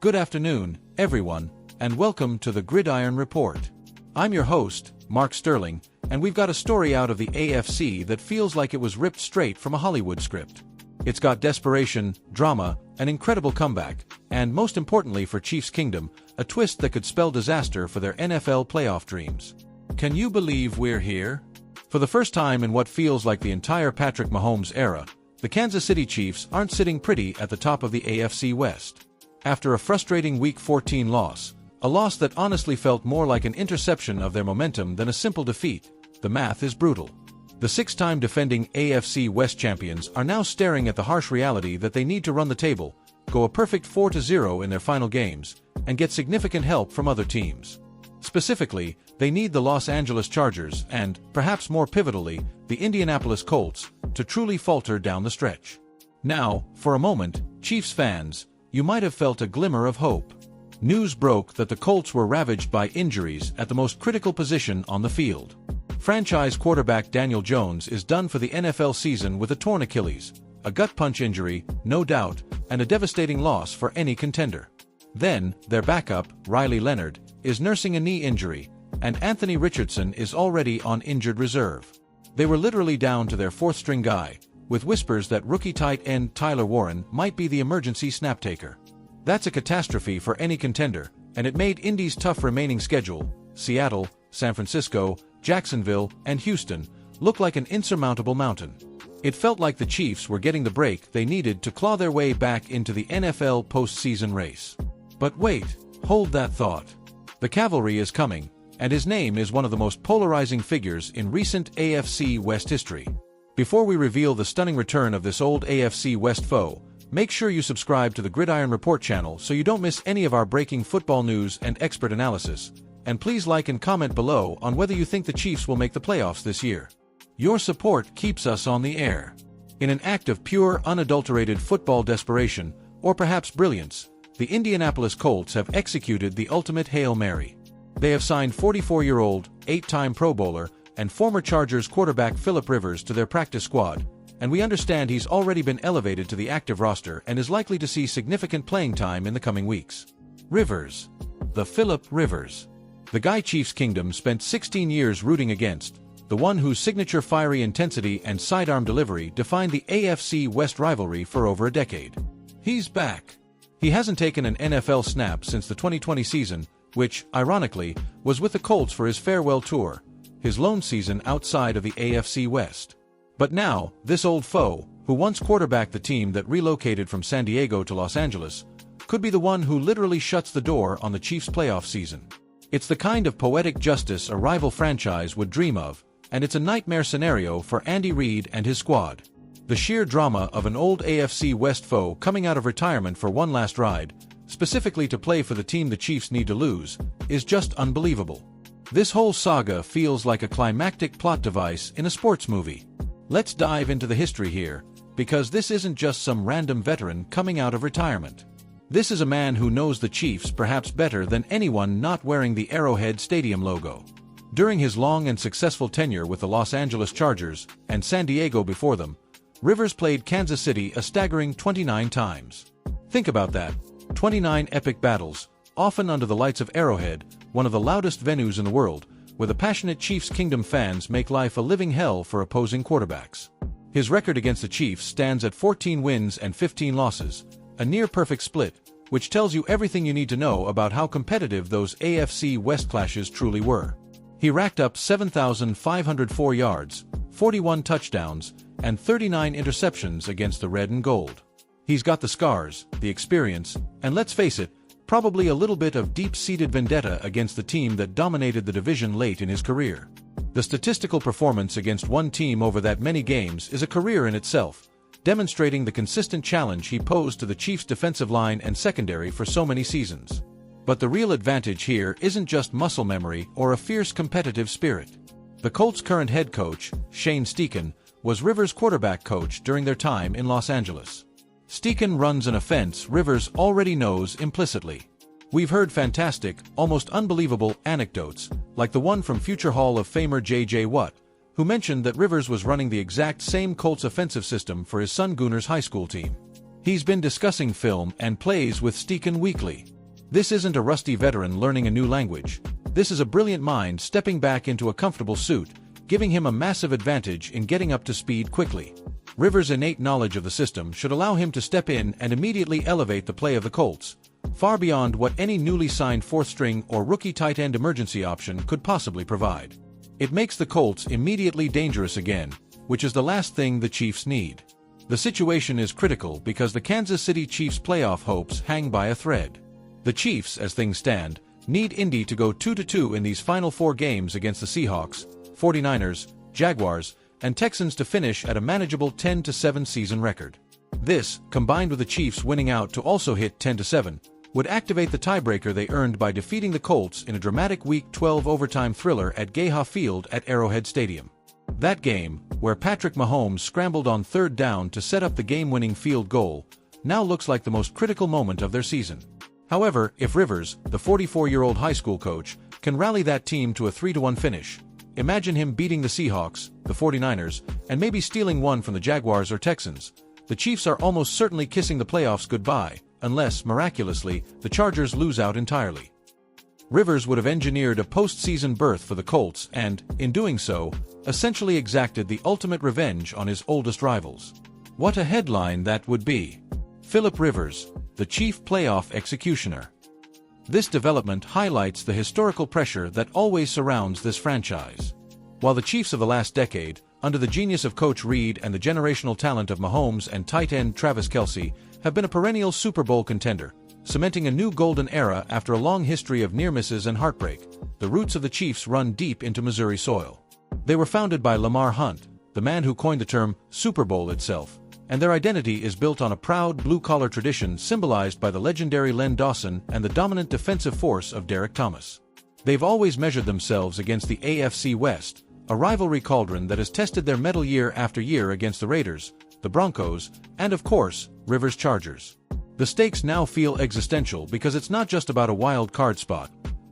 Good afternoon, everyone, and welcome to the Gridiron Report. I'm your host, Mark Sterling, and we've got a story out of the AFC that feels like it was ripped straight from a Hollywood script. It's got desperation, drama, an incredible comeback, and most importantly for Chiefs Kingdom, a twist that could spell disaster for their NFL playoff dreams. Can you believe we're here? For the first time in what feels like the entire Patrick Mahomes era, the Kansas City Chiefs aren't sitting pretty at the top of the AFC West. After a frustrating Week 14 loss, a loss that honestly felt more like an interception of their momentum than a simple defeat, the math is brutal. The six-time defending AFC West champions are now staring at the harsh reality that they need to run the table, go a perfect 4-0 in their final games, and get significant help from other teams. Specifically, they need the Los Angeles Chargers and, perhaps more pivotally, the Indianapolis Colts, to truly falter down the stretch. Now, for a moment, Chiefs fans, you might have felt a glimmer of hope. News broke that the Colts were ravaged by injuries at the most critical position on the field. Franchise quarterback Daniel Jones is done for the NFL season with a torn Achilles, a gut punch injury, no doubt, and a devastating loss for any contender. Then, their backup, Riley Leonard, is nursing a knee injury, and Anthony Richardson is already on injured reserve. They were literally down to their fourth-string guy, with whispers that rookie tight end Tyler Warren might be the emergency snap taker. That's a catastrophe for any contender, and it made Indy's tough remaining schedule, Seattle, San Francisco, Jacksonville, and Houston, look like an insurmountable mountain. It felt like the Chiefs were getting the break they needed to claw their way back into the NFL postseason race. But wait, hold that thought. The cavalry is coming, and his name is one of the most polarizing figures in recent AFC West history. Before we reveal the stunning return of this old AFC West foe, make sure you subscribe to the Gridiron Report channel so you don't miss any of our breaking football news and expert analysis, and please like and comment below on whether you think the Chiefs will make the playoffs this year. Your support keeps us on the air. In an act of pure, unadulterated football desperation, or perhaps brilliance, the Indianapolis Colts have executed the ultimate Hail Mary. They have signed 44-year-old, 8-time Pro Bowler, and former Chargers quarterback Philip Rivers to their practice squad, and we understand he's already been elevated to the active roster and is likely to see significant playing time in the coming weeks. Rivers. The Philip Rivers. The guy Chiefs Kingdom spent 16 years rooting against, the one whose signature fiery intensity and sidearm delivery defined the AFC West rivalry for over a decade. He's back. He hasn't taken an NFL snap since the 2020 season, which, ironically, was with the Colts for his farewell tour, his lone season outside of the AFC West. But now, this old foe, who once quarterbacked the team that relocated from San Diego to Los Angeles, could be the one who literally shuts the door on the Chiefs' playoff season. It's the kind of poetic justice a rival franchise would dream of, and it's a nightmare scenario for Andy Reid and his squad. The sheer drama of an old AFC West foe coming out of retirement for one last ride, specifically to play for the team the Chiefs need to lose, is just unbelievable. This whole saga feels like a climactic plot device in a sports movie. Let's dive into the history here, because this isn't just some random veteran coming out of retirement. This is a man who knows the Chiefs perhaps better than anyone not wearing the Arrowhead Stadium logo. During his long and successful tenure with the Los Angeles Chargers, and San Diego before them, Rivers played Kansas City a staggering 29 times. Think about that, 29 epic battles, often under the lights of Arrowhead, one of the loudest venues in the world, where the passionate Chiefs Kingdom fans make life a living hell for opposing quarterbacks. His record against the Chiefs stands at 14 wins and 15 losses, a near-perfect split, which tells you everything you need to know about how competitive those AFC West clashes truly were. He racked up 7,504 yards, 41 touchdowns, and 39 interceptions against the red and gold. He's got the scars, the experience, and let's face it, probably a little bit of deep-seated vendetta against the team that dominated the division late in his career. The statistical performance against one team over that many games is a career in itself, demonstrating the consistent challenge he posed to the Chiefs' defensive line and secondary for so many seasons. But the real advantage here isn't just muscle memory or a fierce competitive spirit. The Colts' current head coach, Shane Steichen, was Rivers' quarterback coach during their time in Los Angeles. Steichen runs an offense Rivers already knows implicitly. We've heard fantastic, almost unbelievable anecdotes, like the one from future Hall of Famer J.J. Watt, who mentioned that Rivers was running the exact same Colts offensive system for his son Gooner's high school team. He's been discussing film and plays with Steichen weekly. This isn't a rusty veteran learning a new language. This is a brilliant mind stepping back into a comfortable suit, giving him a massive advantage in getting up to speed quickly. Rivers' innate knowledge of the system should allow him to step in and immediately elevate the play of the Colts, far beyond what any newly signed fourth-string or rookie tight end emergency option could possibly provide. It makes the Colts immediately dangerous again, which is the last thing the Chiefs need. The situation is critical because the Kansas City Chiefs' playoff hopes hang by a thread. The Chiefs, as things stand, need Indy to go 2-2 in these final 4 games against the Seahawks, 49ers, Jaguars, and Texans to finish at a manageable 10-7 season record. This, combined with the Chiefs winning out to also hit 10-7, would activate the tiebreaker they earned by defeating the Colts in a dramatic Week 12 overtime thriller at Gayha Field at Arrowhead Stadium. That game, where Patrick Mahomes scrambled on 3rd down to set up the game-winning field goal, now looks like the most critical moment of their season. However, if Rivers, the 44-year-old high school coach, can rally that team to a 3-1 finish, imagine him beating the Seahawks, the 49ers, and maybe stealing one from the Jaguars or Texans. The Chiefs are almost certainly kissing the playoffs goodbye, unless, miraculously, the Chargers lose out entirely. Rivers would have engineered a postseason berth for the Colts and, in doing so, essentially exacted the ultimate revenge on his oldest rivals. What a headline that would be! Philip Rivers, the chief playoff executioner. This development highlights the historical pressure that always surrounds this franchise. While the Chiefs of the last decade, under the genius of Coach Reid and the generational talent of Mahomes and tight end Travis Kelce, have been a perennial Super Bowl contender, cementing a new golden era after a long history of near misses and heartbreak, the roots of the Chiefs run deep into Missouri soil. They were founded by Lamar Hunt, the man who coined the term Super Bowl itself, and their identity is built on a proud blue-collar tradition symbolized by the legendary Len Dawson and the dominant defensive force of Derek Thomas. They've always measured themselves against the AFC West, a rivalry cauldron that has tested their mettle year after year against the Raiders, the Broncos, and of course, Rivers' Chargers. The stakes now feel existential because it's not just about a wild card spot.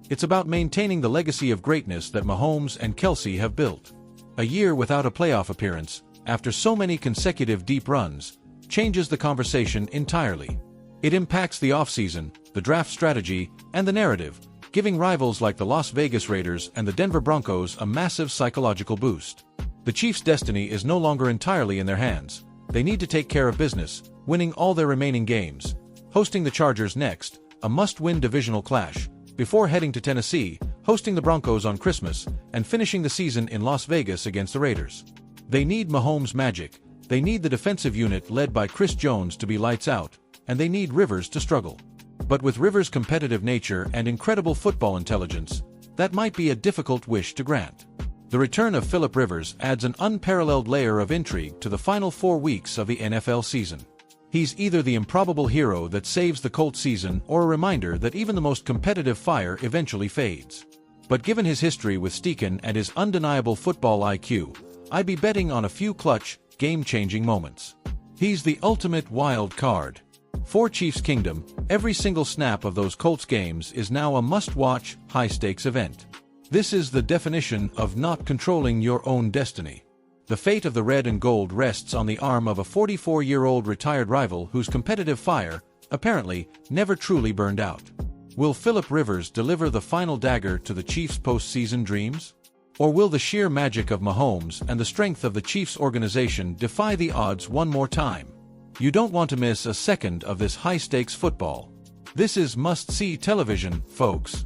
It's about maintaining the legacy of greatness that Mahomes and Kelce have built. A year without a playoff appearance, after so many consecutive deep runs, changes the conversation entirely. It impacts the offseason, the draft strategy, and the narrative, giving rivals like the Las Vegas Raiders and the Denver Broncos a massive psychological boost. The Chiefs' destiny is no longer entirely in their hands. They need to take care of business, winning all their remaining games, hosting the Chargers next, a must-win divisional clash, before heading to Tennessee, hosting the Broncos on Christmas, and finishing the season in Las Vegas against the Raiders. They need Mahomes' magic, they need the defensive unit led by Chris Jones to be lights out, and they need Rivers to struggle. But with Rivers' competitive nature and incredible football intelligence, that might be a difficult wish to grant. The return of Philip Rivers adds an unparalleled layer of intrigue to the final 4 weeks of the NFL season. He's either the improbable hero that saves the Colts season or a reminder that even the most competitive fire eventually fades. But given his history with Steichen and his undeniable football IQ, I'd be betting on a few clutch, game-changing moments. He's the ultimate wild card. For Chiefs Kingdom, every single snap of those Colts games is now a must-watch, high-stakes event. This is the definition of not controlling your own destiny. The fate of the red and gold rests on the arm of a 44-year-old retired rival whose competitive fire, apparently, never truly burned out. Will Philip Rivers deliver the final dagger to the Chiefs' postseason dreams? Or will the sheer magic of Mahomes and the strength of the Chiefs organization defy the odds one more time? You don't want to miss a second of this high-stakes football. This is must-see television, folks.